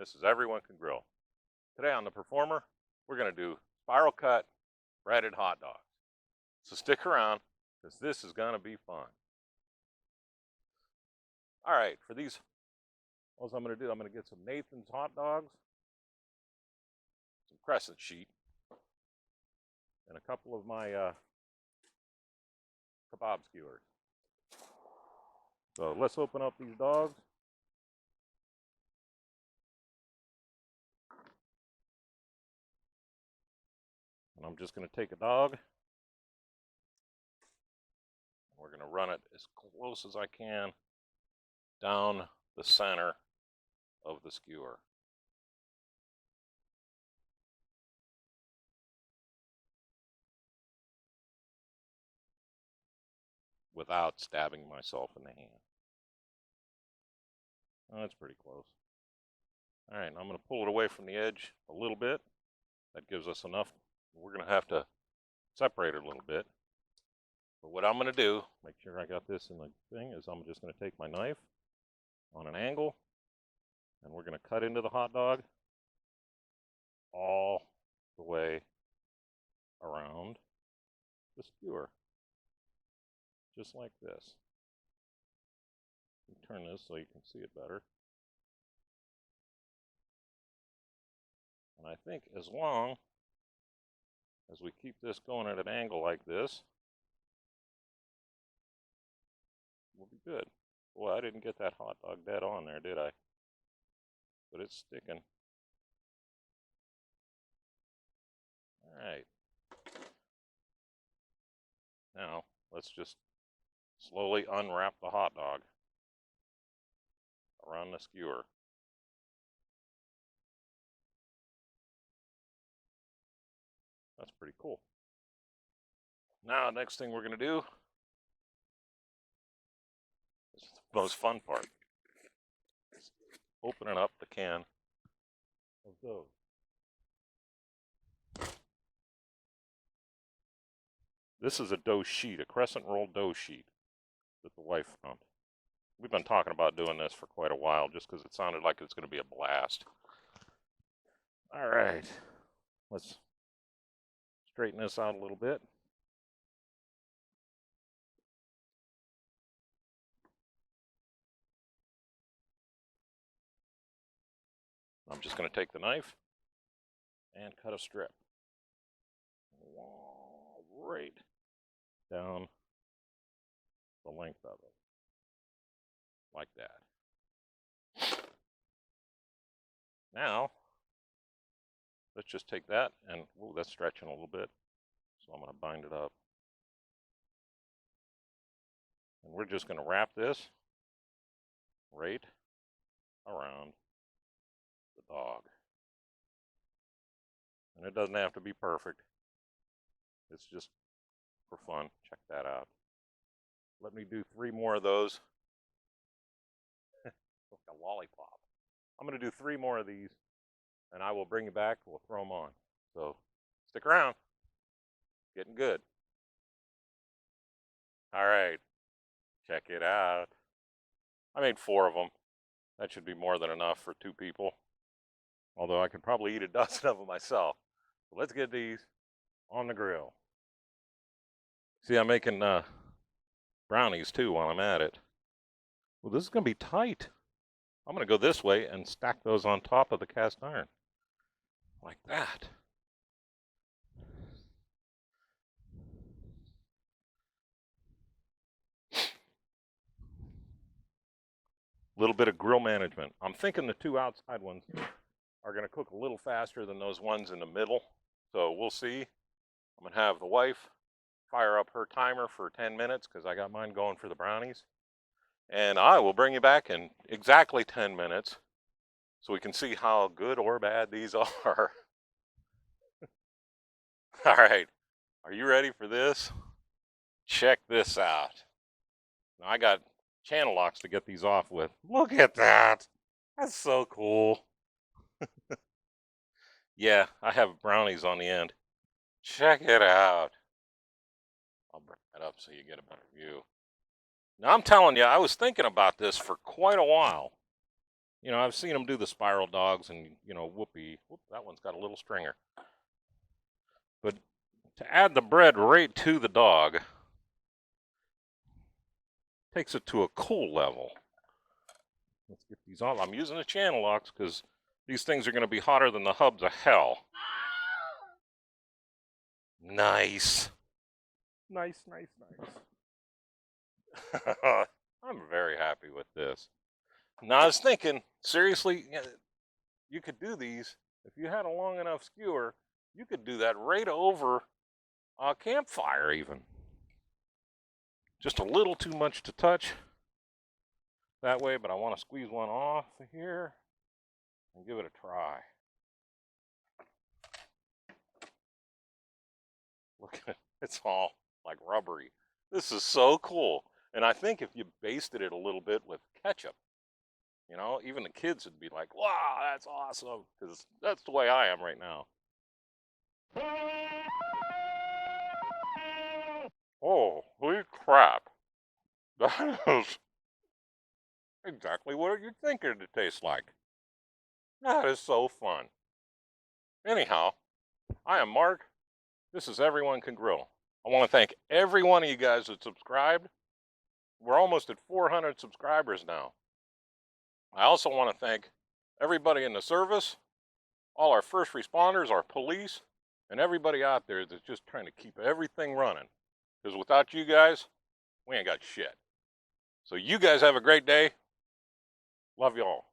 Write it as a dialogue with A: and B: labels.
A: this is Everyone Can Grill. Today on The Performer, we're going to do spiral cut breaded hot dogs. So stick around, because this is going to be fun. All right, for these, what I'm going to do, I'm going to get some Nathan's hot dogs, some crescent sheet, and a couple of my kebab skewers. So let's open up these dogs. And I'm just going to take a dog, and we're going to run it as close as I can down the center of the skewer. Without stabbing myself in the hand. Oh, that's pretty close. All right, I'm going to pull it away from the edge a little bit. That gives us enough. We're going to have to separate it a little bit. But what I'm going to do, make sure I got this in the thing, is I'm just going to take my knife on an angle, and we're going to cut into the hot dog all the way around the skewer. Just like this. Turn this so you can see it better. And I think as long as we keep this going at an angle like this, we'll be good. Boy, I didn't get that hot dog dead on there, did I? But it's sticking. All right. Now, let's just slowly unwrap the hot dog around the skewer. That's pretty cool. Now, next thing we're going to do is the most fun part. Is opening up the can of those. This is a dough sheet, a crescent roll dough sheet that the wife found. We've been talking about doing this for quite a while just because it sounded like it's going to be a blast. All right, let's straighten this out a little bit. I'm just going to take the knife and cut a strip right down the length of it, like that. Now, let's just take that and, ooh, that's stretching a little bit, so I'm going to bind it up. And we're just going to wrap this right around the dog. And it doesn't have to be perfect. It's just for fun. Check that out. Let me do 3 more of those. Like a lollipop. I'm going to do 3 more of these, and I will bring you back. We'll throw them on. So stick around. Getting good. All right. Check it out. I made 4 of them. That should be more than enough for 2 people. Although I could probably eat a dozen of them myself. So let's get these on the grill. See, I'm making brownies too while I'm at it. Well, this is going to be tight. I'm going to go this way and stack those on top of the cast iron. Like that. A little bit of grill management. I'm thinking the 2 outside ones are going to cook a little faster than those ones in the middle. So we'll see. I'm going to have the wife fire up her timer for 10 minutes because I got mine going for the brownies. And I will bring you back in exactly 10 minutes so we can see how good or bad these are. All right. Are you ready for this? Check this out. Now, I got channel locks to get these off with. Look at that. That's so cool. Yeah, I have brownies on the end. Check it out. I'll bring that up so you get a better view. Now, I'm telling you, I was thinking about this for quite a while. You know, I've seen them do the spiral dogs, and you know, whoopee, whoop, that one's got a little stringer. But to add the bread right to the dog takes it to a cool level. Let's get these on. I'm using the channel locks because these things are going to be hotter than the hubs of hell. Nice. Nice, nice, nice. I'm very happy with this. Now, I was thinking, seriously, you could do these. If you had a long enough skewer, you could do that right over a campfire even. Just a little too much to touch that way, but I want to squeeze one off of here and give it a try. Look at it, it's all like rubbery. This is so cool. And I think if you basted it a little bit with ketchup, you know, even the kids would be like, wow, that's awesome. Because that's the way I am right now. Oh, holy crap. That is exactly what you're thinking it tastes like. That is so fun. Anyhow, I am Mark. This is Everyone Can Grill. I want to thank every one of you guys that subscribed. We're almost at 400 subscribers now. I also want to thank everybody in the service, all our first responders, our police, and everybody out there that's just trying to keep everything running. Because without you guys, we ain't got shit. So you guys have a great day. Love you all.